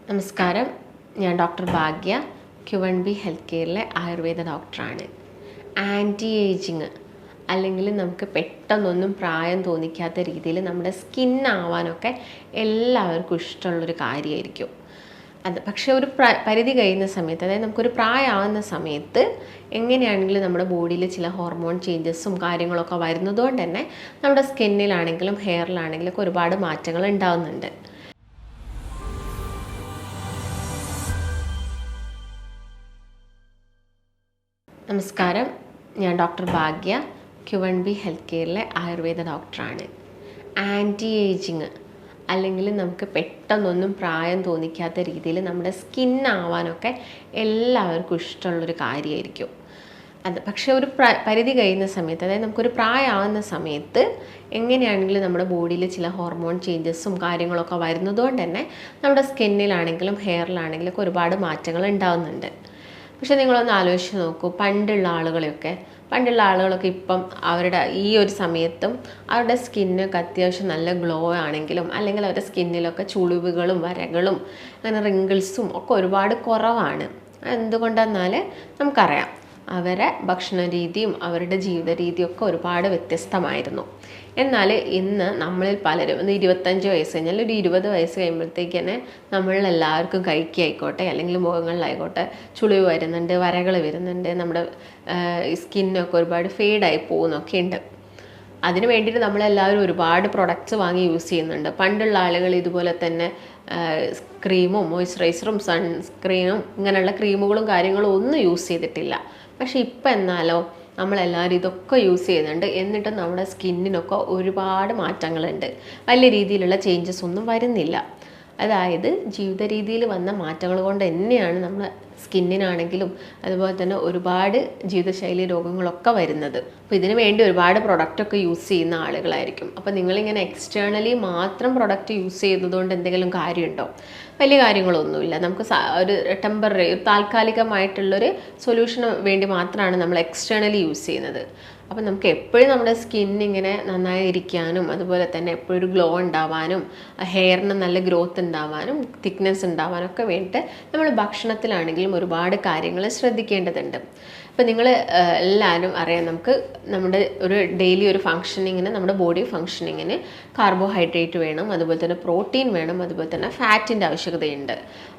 നമസ്കാരം, ഞാൻ ഡോക്ടർ ഭാഗ്യ, Q1B health കെയറിലെ Ayurveda ഡോക്ടറാണ്. ആൻറ്റി ഏജിങ് അല്ലെങ്കിൽ നമുക്ക് പെട്ടെന്നൊന്നും പ്രായം തോന്നിക്കാത്ത രീതിയിൽ നമ്മുടെ സ്കിന്നാവാനൊക്കെ എല്ലാവർക്കും ഇഷ്ടമുള്ളൊരു കാര്യമായിരിക്കും. പക്ഷേ ഒരു പരിധി കഴിയുന്ന സമയത്ത്, അതായത് നമുക്കൊരു പ്രായമാവുന്ന സമയത്ത് എങ്ങനെയാണെങ്കിലും നമ്മുടെ ബോഡിയിൽ ചില ഹോർമോൺ ചേഞ്ചസും കാര്യങ്ങളൊക്കെ വരുന്നതുകൊണ്ട് തന്നെ നമ്മുടെ സ്കിന്നിലാണെങ്കിലും ഹെയറിലാണെങ്കിലും ഒക്കെ ഒരുപാട് മാറ്റങ്ങൾ ഉണ്ടാകുന്നുണ്ട്. നമസ്കാരം, ഞാൻ ഡോക്ടർ ഭാഗ്യ, Q1B ഹെൽത്ത് കെയറിലെ ആയുർവേദ ഡോക്ടറാണ്. ആൻറ്റി ഏജിങ് അല്ലെങ്കിൽ നമുക്ക് പെട്ടെന്നൊന്നും പ്രായം തോന്നിക്കാത്ത രീതിയിൽ നമ്മുടെ സ്കിന്നാവാനൊക്കെ എല്ലാവർക്കും ഇഷ്ടമുള്ളൊരു കാര്യമായിരിക്കും. പക്ഷേ ഒരു പരിധി കഴിയുന്ന സമയത്ത്, അതായത് നമുക്കൊരു പ്രായമാവുന്ന സമയത്ത് എങ്ങനെയാണെങ്കിലും നമ്മുടെ ബോഡിയിൽ ചില ഹോർമോൺ ചേഞ്ചസും കാര്യങ്ങളൊക്കെ വരുന്നതുകൊണ്ട് തന്നെ നമ്മുടെ സ്കിന്നിലാണെങ്കിലും ഹെയറിലാണെങ്കിലും ഒക്കെ ഒരുപാട് മാറ്റങ്ങൾ ഉണ്ടാകുന്നുണ്ട്. പക്ഷെ നിങ്ങളൊന്ന് ആലോചിച്ച് നോക്കൂ, പണ്ടുള്ള ആളുകളൊക്കെ ഇപ്പം അവരുടെ ഈ ഒരു സമയത്തും അവരുടെ സ്കിന്നൊക്കെ അത്യാവശ്യം നല്ല ഗ്ലോ ആണെങ്കിലും അല്ലെങ്കിൽ അവരുടെ സ്കിന്നിലൊക്കെ ചുളിവുകളും വരകളും അങ്ങനെ റിങ്കിൾസും ഒക്കെ ഒരുപാട് കുറവാണ്. എന്തുകൊണ്ടെന്നാൽ നമുക്കറിയാം, അവരെ ഭക്ഷണ രീതിയും അവരുടെ ജീവിത രീതിയൊക്കെ ഒരുപാട് വ്യത്യസ്തമായിരുന്നു. എന്നാൽ ഇന്ന് നമ്മളിൽ പലരും 25 വയസ്സ് കഴിഞ്ഞാൽ ഒരു 20 വയസ്സ് കഴിയുമ്പോഴത്തേക്ക് തന്നെ നമ്മളെല്ലാവർക്കും കൈക്കായിക്കോട്ടെ അല്ലെങ്കിൽ മുഖങ്ങളിലായിക്കോട്ടെ ചുളിവ് വരുന്നുണ്ട്, വരകൾ വരുന്നുണ്ട്, നമ്മുടെ സ്കിന്നൊക്കെ ഒരുപാട് ഫെയ്ഡായി പോകുന്നൊക്കെ ഉണ്ട്. അതിന് വേണ്ടിയിട്ട് നമ്മളെല്ലാവരും ഒരുപാട് പ്രൊഡക്ട്സ് വാങ്ങി യൂസ് ചെയ്യുന്നുണ്ട്. പണ്ടുള്ള ആളുകൾ ഇതുപോലെ തന്നെ ക്രീമും മോയ്സ്ചറൈസറും സൺസ്ക്രീനും ഇങ്ങനെയുള്ള ക്രീമുകളും കാര്യങ്ങളും ഒന്നും യൂസ് ചെയ്തിട്ടില്ല. പക്ഷെ ഇപ്പം എന്നാലോ നമ്മളെല്ലാവരും ഇതൊക്കെ യൂസ് ചെയ്യുന്നുണ്ട്. എന്നിട്ടും നമ്മുടെ സ്കിന്നിനൊക്കെ ഒരുപാട് മാറ്റങ്ങളുണ്ട്. വലിയ രീതിയിലുള്ള ചേഞ്ചസ് ഒന്നും വരുന്നില്ല. അതായത് ജീവിത രീതിയിൽ വന്ന മാറ്റങ്ങൾ കൊണ്ട് തന്നെയാണ് നമ്മുടെ സ്കിന്നിനാണെങ്കിലും അതുപോലെ തന്നെ ഒരുപാട് ജീവിതശൈലി രോഗങ്ങളൊക്കെ വരുന്നത്. അപ്പോൾ ഇതിനു വേണ്ടി ഒരുപാട് പ്രൊഡക്റ്റൊക്കെ യൂസ് ചെയ്യുന്ന ആളുകളായിരിക്കും. അപ്പോൾ നിങ്ങളിങ്ങനെ എക്സ്റ്റേണലി മാത്രം പ്രൊഡക്റ്റ് യൂസ് ചെയ്യുന്നതുകൊണ്ട് എന്തെങ്കിലും കാര്യമുണ്ടോ? വലിയ കാര്യങ്ങളൊന്നുമില്ല. നമുക്ക് ഒരു ടെമ്പററി, ഒരു താൽക്കാലികമായിട്ടുള്ളൊരു സൊല്യൂഷന് വേണ്ടി മാത്രമാണ് നമ്മൾ എക്സ്റ്റേണലി യൂസ് ചെയ്യുന്നത്. അപ്പം നമുക്ക് എപ്പോഴും നമ്മുടെ സ്കിന്നിങ്ങനെ നന്നായി ഇരിക്കാനും അതുപോലെ തന്നെ എപ്പോഴും ഒരു ഗ്ലോ ഉണ്ടാവാനും ഹെയറിന് നല്ല ഗ്രോത്ത് ഉണ്ടാവാനും തിക്നെസ് ഉണ്ടാവാനൊക്കെ വേണ്ടിയിട്ട് നമ്മൾ ഭക്ഷണത്തിലാണെങ്കിലും ഒരുപാട് കാര്യങ്ങൾ ശ്രദ്ധിക്കേണ്ടതുണ്ട്. ഇപ്പം നിങ്ങൾ എല്ലാവരും അറിയാം, നമ്മുടെ ഒരു ഡെയിലി ഒരു ഫങ്ഷനിങ്ങിന്, നമ്മുടെ ബോഡി ഫങ്ഷനിങ്ങിന് കാർബോഹൈഡ്രേറ്റ് വേണം, അതുപോലെ തന്നെ പ്രോട്ടീൻ വേണം, അതുപോലെ തന്നെ ഫാറ്റിൻ്റെ ആവശ്യകതയുണ്ട്.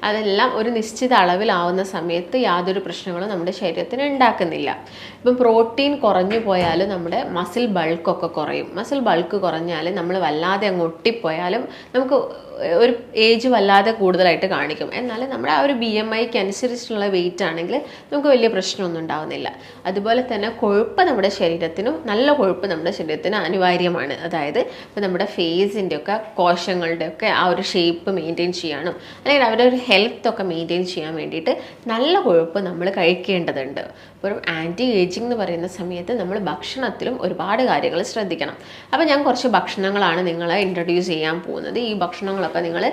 അതെല്ലാം ഒരു നിശ്ചിത അളവിലാവുന്ന സമയത്ത് യാതൊരു പ്രശ്നങ്ങളും നമ്മുടെ ശരീരത്തിന് ഉണ്ടാക്കുന്നില്ല. ഇപ്പം പ്രോട്ടീൻ കുറഞ്ഞു പോയാൽ നമ്മുടെ മസിൽ ബൾക്കൊക്കെ കുറയും. മസിൽ ബൾക്ക് കുറഞ്ഞാൽ നമ്മൾ വല്ലാതെ അങ്ങ് ഒട്ടിപ്പോയാലും നമുക്ക് ഒരു ഏജ് വല്ലാതെ കൂടുതലായിട്ട് കാണിക്കും. എന്നാൽ നമ്മുടെ ആ ഒരു BMIക്ക് അനുസരിച്ചുള്ള വെയിറ്റ് ആണെങ്കിൽ നമുക്ക് വലിയ പ്രശ്നമൊന്നും ഉണ്ടാവുന്നില്ല. അതുപോലെ തന്നെ കൊഴുപ്പ് നമ്മുടെ ശരീരത്തിനും, നല്ല കൊഴുപ്പ് നമ്മുടെ ശരീരത്തിന് അനിവാര്യമാണ്. അതായത് ഇപ്പോൾ നമ്മുടെ ഫേസിൻ്റെയൊക്കെ കോശങ്ങളുടെയൊക്കെ ആ ഒരു ഷേപ്പ് മെയിൻറ്റെയിൻ ചെയ്യാനും അല്ലെങ്കിൽ അവരുടെ ഒരു ഹെൽത്തൊക്കെ മെയിൻറ്റെയിൻ ചെയ്യാൻ വേണ്ടിയിട്ട് നല്ല കൊഴുപ്പ് നമ്മൾ കഴിക്കേണ്ടതുണ്ട്. ഒരു ആൻറ്റി ഏജിങ് എന്ന് പറയുന്ന സമയത്ത് നമ്മൾ ഭക്ഷണത്തിലും ഒരുപാട് കാര്യങ്ങൾ ശ്രദ്ധിക്കണം. അപ്പോൾ ഞാൻ കുറച്ച് ഭക്ഷണങ്ങളാണ് നിങ്ങളെ ഇൻട്രൊഡ്യൂസ് ചെയ്യാൻ പോകുന്നത്. ഈ ഭക്ഷണങ്ങളൊക്കെ നിങ്ങൾ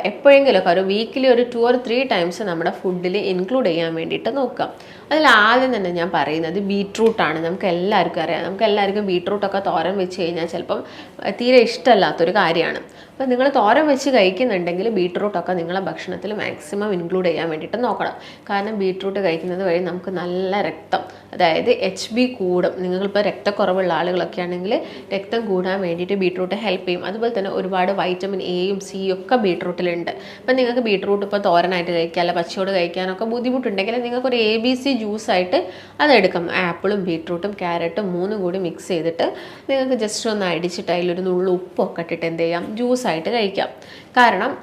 എപ്പോഴെങ്കിലുമൊക്കെ ഒരു വീക്കിലി ഒരു 2 or 3 ടൈംസ് നമ്മുടെ ഫുഡിൽ ഇൻക്ലൂഡ് ചെയ്യാൻ വേണ്ടിയിട്ട് നോക്കാം. അതിൽ ആദ്യം തന്നെ ഞാൻ പറയുന്നത് ബീട്രൂട്ടാണ്. നമുക്ക് എല്ലാവർക്കും ബീട്രൂട്ടൊക്കെ തോരൻ വെച്ച് കഴിഞ്ഞാൽ ചിലപ്പം തീരെ ഇഷ്ടമല്ലാത്തൊരു കാര്യമാണ്. അപ്പോൾ നിങ്ങൾ തോരൻ വെച്ച് കഴിക്കുന്നുണ്ടെങ്കിൽ ബീട്രൂട്ടൊക്കെ നിങ്ങളെ ഭക്ഷണത്തിൽ മാക്സിമം ഇൻക്ലൂഡ് ചെയ്യാൻ വേണ്ടിയിട്ട് നോക്കണം. കാരണം ബീട്രൂട്ട് കഴിക്കുന്നത് വഴി നമുക്ക് നല്ല രക്തം, അതായത് HB കൂടും. നിങ്ങളിപ്പോൾ രക്തക്കുറവുള്ള ആളുകളൊക്കെ ആണെങ്കിൽ രക്തം കൂടാൻ വേണ്ടിയിട്ട് ബീട്രൂട്ട് ഹെൽപ്പ് ചെയ്യും. അതുപോലെ തന്നെ ഒരുപാട് വൈറ്റമിൻ എയും സിയും ഒക്കെ ബീട്രൂട്ടിലുണ്ട്. അപ്പം നിങ്ങൾക്ക് ബീട്രൂട്ട് ഇപ്പോൾ തോരനായിട്ട് കഴിക്കുക, അല്ല പച്ചയോട് കഴിക്കാനൊക്കെ ബുദ്ധിമുട്ടുണ്ടെങ്കിൽ നിങ്ങൾക്കൊരു ABC ജ്യൂസായിട്ട് അതെടുക്കാം. ആപ്പിളും ബീട്രൂട്ടും ക്യാരറ്റും 3 കൂടി മിക്സ് ചെയ്തിട്ട് നിങ്ങൾക്ക് ജസ്റ്റ് ഒന്ന് അടിച്ചിട്ട് അതിലൊരു നുള്ളു ഉപ്പൊക്കെ ഇട്ടിട്ട് എന്ത് ചെയ്യാം, ജ്യൂസായിട്ട് കഴിക്കാം. കാരണം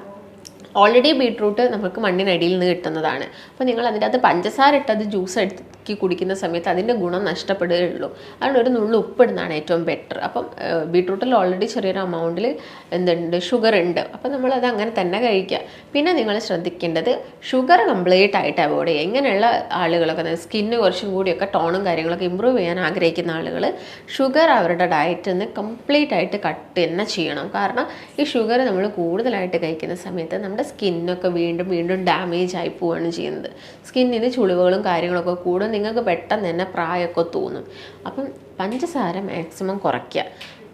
ഓൾറെഡി ബീട്രൂട്ട് നമുക്ക് മണ്ണിനടിയിൽ നിന്ന് കിട്ടുന്നതാണ്. അപ്പോൾ നിങ്ങൾ അതിൻ്റെ അകത്ത് പഞ്ചസാര ഇട്ടത് ജ്യൂസ് എടുക്കി കുടിക്കുന്ന സമയത്ത് അതിൻ്റെ ഗുണം നഷ്ടപ്പെടുകയുള്ളൂ. അതുകൊണ്ട് ഒരു നുള്ളു ഉപ്പിടുന്നതാണ് ഏറ്റവും ബെറ്റർ. അപ്പം ബീട്രൂട്ടിൽ ഓൾറെഡി ചെറിയൊരു എമൗണ്ടിൽ ഷുഗർ ഉണ്ട്. അപ്പം നമ്മളത് അങ്ങനെ തന്നെ കഴിക്കുക. പിന്നെ നിങ്ങൾ ശ്രദ്ധിക്കേണ്ടത് ഷുഗർ കംപ്ലീറ്റ് ആയിട്ട് അവോയ്ഡ് ചെയ്യുക. ഇങ്ങനെയുള്ള ആളുകളൊക്കെ സ്കിന്ന് കുറച്ചും കൂടിയൊക്കെ ടോണും കാര്യങ്ങളൊക്കെ ഇമ്പ്രൂവ് ചെയ്യാൻ ആഗ്രഹിക്കുന്ന ആളുകൾ ഷുഗർ അവരുടെ ഡയറ്റിൽ നിന്ന് കംപ്ലീറ്റ് ആയിട്ട് കട്ട് തന്നെ ചെയ്യണം. കാരണം ഈ ഷുഗർ നമ്മൾ കൂടുതലായിട്ട് കഴിക്കുന്ന സമയത്ത് നമ്മുടെ സ്കിന്നൊക്കെ വീണ്ടും വീണ്ടും ഡാമേജ് ആയി പോവുകയാണ് ചെയ്യുന്നത്. സ്കിന്നിന് ചുളിവുകളും കാര്യങ്ങളൊക്കെ കൂടും. നിങ്ങൾക്ക് പെട്ടെന്ന് തന്നെ പ്രായമൊക്കെ തോന്നും. അപ്പം പഞ്ചസാര മാക്സിമം കുറയ്ക്കുക.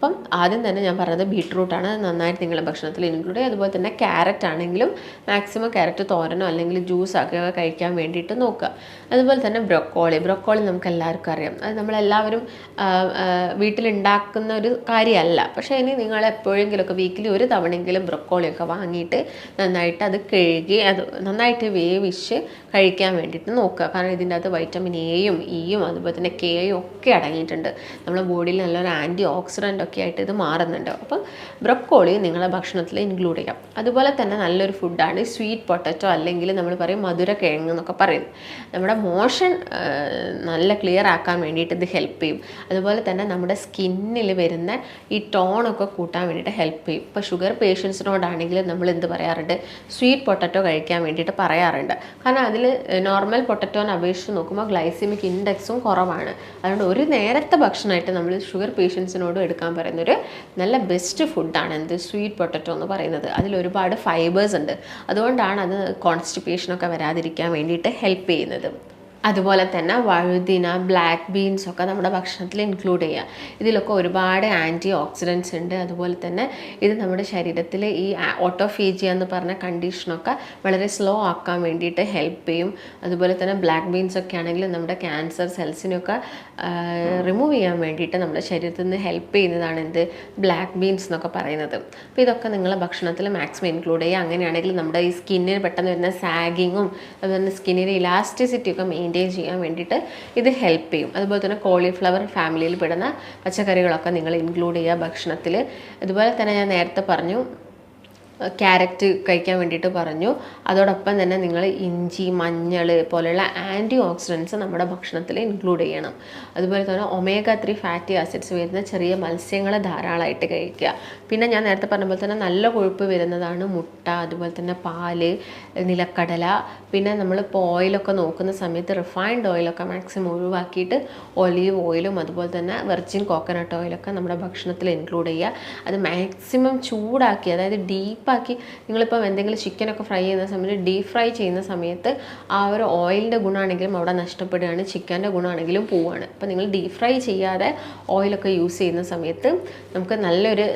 അപ്പം ആദ്യം തന്നെ ഞാൻ പറഞ്ഞത് ബീട്രൂട്ടാണ്, നന്നായിട്ട് നിങ്ങളുടെ ഭക്ഷണത്തിൽ ഇൻക്ലൂഡ് ചെയ്യുക. അതുപോലെ തന്നെ ക്യാരറ്റ് ആണെങ്കിലും മാക്സിമം ക്യാരറ്റ് തോരനോ അല്ലെങ്കിൽ ജ്യൂസൊക്കെ കഴിക്കാൻ വേണ്ടിയിട്ട് നോക്കുക. അതുപോലെ തന്നെ ബ്രൊക്കോളി നമുക്ക് എല്ലാവർക്കും അറിയാം, അത് നമ്മളെല്ലാവരും വീട്ടിലുണ്ടാക്കുന്ന ഒരു കാര്യമല്ല. പക്ഷേ ഇനി നിങ്ങൾ എപ്പോഴെങ്കിലുമൊക്കെ വീക്കിലി ഒരു തവണയെങ്കിലും ബ്രൊക്കോളിയൊക്കെ വാങ്ങിയിട്ട് നന്നായിട്ട് അത് കഴുകി അത് നന്നായിട്ട് വേവിച്ച് കഴിക്കാൻ വേണ്ടിയിട്ട് നോക്കുക. കാരണം ഇതിൻ്റെ അകത്ത് വൈറ്റമിൻ എയും ഇയും അതുപോലെ തന്നെ കെയും ഒക്കെ അടങ്ങിയിട്ടുണ്ട്. നമ്മുടെ ബോഡിയിൽ നല്ലൊരു ആൻറ്റി ഓക്സിഡൻ്റ് ഒക്കെ ആയിട്ട് ഇത് മാറുന്നുണ്ട്. അപ്പം ബ്രൊക്കോളി നിങ്ങളുടെ ഭക്ഷണത്തിൽ ഇൻക്ലൂഡ് ചെയ്യാം. അതുപോലെ തന്നെ നല്ലൊരു ഫുഡാണ് സ്വീറ്റ് പൊട്ടറ്റോ, അല്ലെങ്കിൽ നമ്മൾ പറയും മധുര കിഴങ്ങ് എന്നൊക്കെ പറയും. നമ്മുടെ മോഷൻ നല്ല ക്ലിയർ ആക്കാൻ വേണ്ടിയിട്ട് ഇത് ഹെൽപ്പ് ചെയ്യും. അതുപോലെ തന്നെ നമ്മുടെ സ്കിന്നിൽ വരുന്ന ഈ ടോണൊക്കെ കൂട്ടാൻ വേണ്ടിയിട്ട് ഹെൽപ്പ് ചെയ്യും. ഇപ്പോൾ ഷുഗർ പേഷ്യൻസിനോടാണെങ്കിൽ നമ്മൾ എന്ത് പറയാറുണ്ട്, സ്വീറ്റ് പൊട്ടറ്റോ കഴിക്കാൻ വേണ്ടിയിട്ട് പറയാറുണ്ട്. കാരണം അതിൽ നോർമൽ പൊട്ടറ്റോനെ അപേക്ഷിച്ച് നോക്കുമ്പോൾ ഗ്ലൈസിമിക് ഇൻഡെക്സും കുറവാണ്. അതുകൊണ്ട് ഒരു നേരത്തെ ഭക്ഷണമായിട്ട് നമ്മൾ ഷുഗർ പേഷ്യൻസിനോട് എടുക്കാൻ പറയുന്നൊരു നല്ല ബെസ്റ്റ് ഫുഡാണ് എന്ത്, സ്വീറ്റ് പൊട്ടറ്റോ എന്ന് പറയുന്നത്. അതിൽ ഒരുപാട് ഫൈബേഴ്സ് ഉണ്ട്. അതുകൊണ്ടാണ് അത് കോൺസ്റ്റിപ്പേഷനൊക്കെ വരാതിരിക്കാൻ വേണ്ടിയിട്ട് ഹെൽപ്പ് ചെയ്യുന്നത്. അതുപോലെ തന്നെ വഴുതിന, ബ്ലാക്ക് ബീൻസ് ഒക്കെ നമ്മുടെ ഭക്ഷണത്തിൽ ഇൻക്ലൂഡ് ചെയ്യുക. ഇതിലൊക്കെ ഒരുപാട് ആൻറ്റി ഓക്സിഡൻസ് ഉണ്ട്. അതുപോലെ തന്നെ ഇത് നമ്മുടെ ശരീരത്തിൽ ഈ ഓട്ടോഫേജിയ എന്ന് പറഞ്ഞ കണ്ടീഷനൊക്കെ വളരെ സ്ലോ ആക്കാൻ വേണ്ടിയിട്ട് ഹെൽപ്പ് ചെയ്യും. അതുപോലെ തന്നെ ബ്ലാക്ക് ബീൻസ് ഒക്കെ ആണെങ്കിൽ നമ്മുടെ ക്യാൻസർ സെൽസിനൊക്കെ റിമൂവ് ചെയ്യാൻ വേണ്ടിയിട്ട് നമ്മുടെ ശരീരത്തിൽ നിന്ന് ഹെൽപ്പ് ചെയ്യുന്നതാണ് എന്ത്, ബ്ലാക്ക് ബീൻസ് എന്നൊക്കെ പറയുന്നത്. അപ്പോൾ ഇതൊക്കെ നിങ്ങളുടെ ഭക്ഷണത്തിൽ മാക്സിമം ഇൻക്ലൂഡ് ചെയ്യുക. അങ്ങനെയാണെങ്കിൽ നമ്മുടെ ഈ സ്കിന്നിന് പെട്ടെന്ന് വരുന്ന സാഗിങ്ങും അതുപോലെ തന്നെ സ്കിന്നിൻ്റെ ഇലാസ്റ്റിസിറ്റി ഒക്കെ മെയിൻറ്റെയിൻ ചെയ്യാൻ വേണ്ടിയിട്ട് ഇത് ഹെൽപ്പ് ചെയ്യും. അതുപോലെ തന്നെ കോളിഫ്ലവർ ഫാമിലിയിൽ പെടുന്ന പച്ചക്കറികളൊക്കെ നിങ്ങൾ ഇൻക്ലൂഡ് ചെയ്യുക ഭക്ഷണത്തിൽ. അതുപോലെ തന്നെ ഞാൻ നേരത്തെ പറഞ്ഞു ക്യാരറ്റ് കഴിക്കാൻ വേണ്ടിയിട്ട് പറഞ്ഞു. അതോടൊപ്പം തന്നെ നിങ്ങൾ ഇഞ്ചി, മഞ്ഞൾ പോലെയുള്ള ആൻറ്റി ഓക്സിഡൻസ് നമ്മുടെ ഭക്ഷണത്തിൽ ഇൻക്ലൂഡ് ചെയ്യണം. അതുപോലെ തന്നെ omega-3 ഫാറ്റി ആസിഡ്സ് വരുന്ന ചെറിയ മത്സ്യങ്ങൾ ധാരാളമായിട്ട് കഴിക്കുക. പിന്നെ ഞാൻ നേരത്തെ പറഞ്ഞ പോലെ തന്നെ നല്ല കൊഴുപ്പ് വരുന്നതാണ് മുട്ട, അതുപോലെ തന്നെ പാല്, നിലക്കടല. പിന്നെ നമ്മളിപ്പോൾ ഓയിലൊക്കെ നോക്കുന്ന സമയത്ത് റിഫൈൻഡ് ഓയിലൊക്കെ മാക്സിമം ഒഴിവാക്കിയിട്ട് ഒലീവ് ഓയിലും അതുപോലെ തന്നെ വെർജിൻ കോക്കനട്ട് ഓയിലൊക്കെ നമ്മുടെ ഭക്ഷണത്തിൽ ഇൻക്ലൂഡ് ചെയ്യുക. അത് മാക്സിമം ചൂടാക്കി, അതായത് ഡീപ്പാക്കി നിങ്ങളിപ്പം എന്തെങ്കിലും ചിക്കനൊക്കെ ഫ്രൈ ചെയ്യുന്ന സമയത്ത് ഡീപ് ഫ്രൈ ചെയ്യുന്ന സമയത്ത് ആ ഒരു ഓയിലിൻ്റെ ഗുണമാണെങ്കിലും അവിടെ നഷ്ടപ്പെടുകയാണ്, ചിക്കൻ്റെ ഗുണമാണെങ്കിലും പോവുകയാണ്. അപ്പോൾ നിങ്ങൾ ഡീപ് ഫ്രൈ ചെയ്യാതെ ഓയിലൊക്കെ യൂസ് ചെയ്യുന്ന സമയത്ത് നമുക്ക്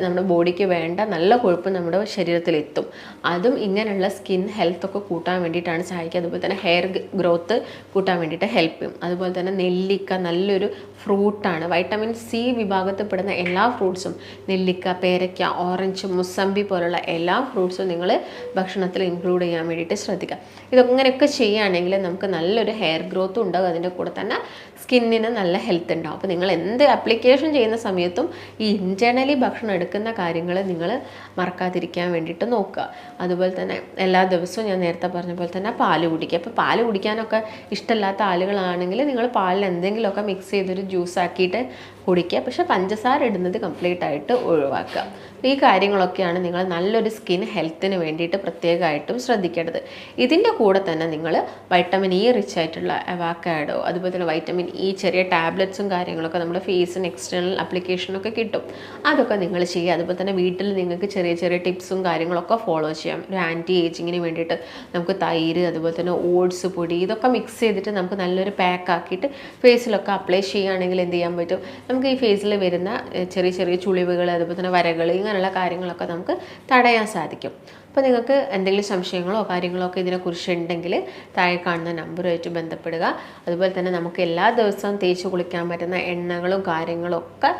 നമ്മുടെ ബോഡിക്ക് വേണ്ട നല്ല കൊഴുപ്പ് നമ്മുടെ ശരീരത്തിലെത്തും. അതും ഇങ്ങനെയുള്ള സ്കിൻ ഹെൽത്തൊക്കെ കൂട്ടാൻ വേണ്ടിയിട്ടാണ് സഹായിക്കുക. അതുപോലെ തന്നെ ഹെയർ ഗ്രോത്ത് കൂട്ടാൻ വേണ്ടിയിട്ട് ഹെൽപ്പ് ചെയ്യും. അതുപോലെ തന്നെ നെല്ലിക്ക നല്ലൊരു ഫ്രൂട്ടാണ്. വൈറ്റമിൻ സി വിഭാഗത്തിൽപ്പെടുന്ന എല്ലാ ഫ്രൂട്ട്സും, നെല്ലിക്ക, പേരയ്ക്ക, ഓറഞ്ച്, മുസമ്പി പോലുള്ള എല്ലാ ഫ്രൂട്ട്സും നിങ്ങൾ ഭക്ഷണത്തിൽ ഇൻക്ലൂഡ് ചെയ്യാൻ വേണ്ടിയിട്ട് ശ്രദ്ധിക്കുക. ഇതങ്ങനെയൊക്കെ ചെയ്യുകയാണെങ്കിൽ നമുക്ക് നല്ലൊരു ഹെയർ ഗ്രോത്തും ഉണ്ടാകും. അതിൻ്റെ കൂടെ തന്നെ സ്കിന്നിന് നല്ല ഹെൽത്ത് ഉണ്ടാകും. അപ്പോൾ നിങ്ങൾ എന്ത് ആപ്ലിക്കേഷൻ ചെയ്യുന്ന സമയത്തും ഈ ഇൻറ്റേർണലി ഭക്ഷണം എടുക്കുന്ന കാര്യങ്ങൾ നിങ്ങൾ മറക്കാതിരിക്കാൻ വേണ്ടിയിട്ട് നോക്കുക. അതുപോലെ തന്നെ എല്ലാ ദിവസവും ഞാൻ നേരത്തെ പറഞ്ഞ പോലെ തന്നെ പാല് കുടിക്കുക. അപ്പോൾ പാല് കുടിക്കാനൊക്കെ ഇഷ്ടമില്ലാത്ത ആളുകളാണെങ്കിൽ നിങ്ങൾ പാലിൽ എന്തെങ്കിലുമൊക്കെ മിക്സ് ചെയ്തൊരു ജ്യൂസ് ആക്കിയിട്ട് കുടിക്കുക. പക്ഷേ പഞ്ചസാര ഇടുന്നത് കംപ്ലീറ്റ് ആയിട്ട് ഒഴിവാക്കുക. ഈ കാര്യങ്ങളൊക്കെയാണ് നിങ്ങൾ നല്ലൊരു സ്കിൻ ഹെൽത്തിന് വേണ്ടിയിട്ട് പ്രത്യേകമായിട്ടും ശ്രദ്ധിക്കേണ്ടത്. ഇതിൻ്റെ കൂടെ തന്നെ നിങ്ങൾ വൈറ്റമിൻ ഇ റിച്ച് ആയിട്ടുള്ള അവക്കാഡോ, അതുപോലെ തന്നെ വൈറ്റമിൻ ഇ ചെറിയ ടാബ്ലറ്റ്സും കാര്യങ്ങളൊക്കെ നമ്മുടെ ഫേസിന് എക്സ്റ്റേണൽ ആപ്ലിക്കേഷനൊക്കെ കിട്ടും. അതൊക്കെ നിങ്ങൾ ചെയ്യുക. അതുപോലെ തന്നെ വീട്ടിൽ നിങ്ങൾക്ക് ചെറിയ ചെറിയ ടിപ്സും കാര്യങ്ങളൊക്കെ ഫോളോ ചെയ്യാം. ഒരു ആൻറ്റി ഏജിങ്ങിന് വേണ്ടിയിട്ട് നമുക്ക് തൈര്, അതുപോലെ തന്നെ ഓട്സ് പൊടി, ഇതൊക്കെ മിക്സ് ചെയ്തിട്ട് നമുക്ക് നല്ലൊരു പാക്ക് ആക്കിയിട്ട് ഫേസിലൊക്കെ അപ്ലൈ ചെയ്യുകയാണെങ്കിൽ എന്ത് ചെയ്യാൻ പറ്റും, നമുക്ക് ഈ ഫേസിൽ വരുന്ന ചെറിയ ചെറിയ ചുളിവുകൾ, അതുപോലെ തന്നെ വരകൾ, ഇങ്ങനെയുള്ള കാര്യങ്ങളൊക്കെ നമുക്ക് തടയാൻ സാധിക്കും. അപ്പോൾ നിങ്ങൾക്ക് എന്തെങ്കിലും സംശയങ്ങളോ കാര്യങ്ങളോ ഒക്കെ ഇതിനെക്കുറിച്ച് ഉണ്ടെങ്കിൽ താഴെ കാണുന്ന നമ്പറുമായിട്ട് ബന്ധപ്പെടുക. അതുപോലെ തന്നെ നമുക്ക് എല്ലാ ദിവസവും തേച്ച് കുളിക്കാൻ പറ്റുന്ന എണ്ണകളും കാര്യങ്ങളും ഒക്കെ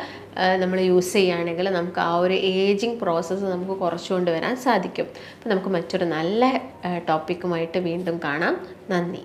നമ്മൾ യൂസ് ചെയ്യുകയാണെങ്കിൽ നമുക്ക് ആ ഒരു ഏജിങ് പ്രോസസ്സ് നമുക്ക് കുറച്ചുകൊണ്ട് വരാൻ സാധിക്കും. അപ്പോൾ നമുക്ക് മറ്റൊരു നല്ല ടോപ്പിക്കുമായിട്ട് വീണ്ടും കാണാം. നന്ദി.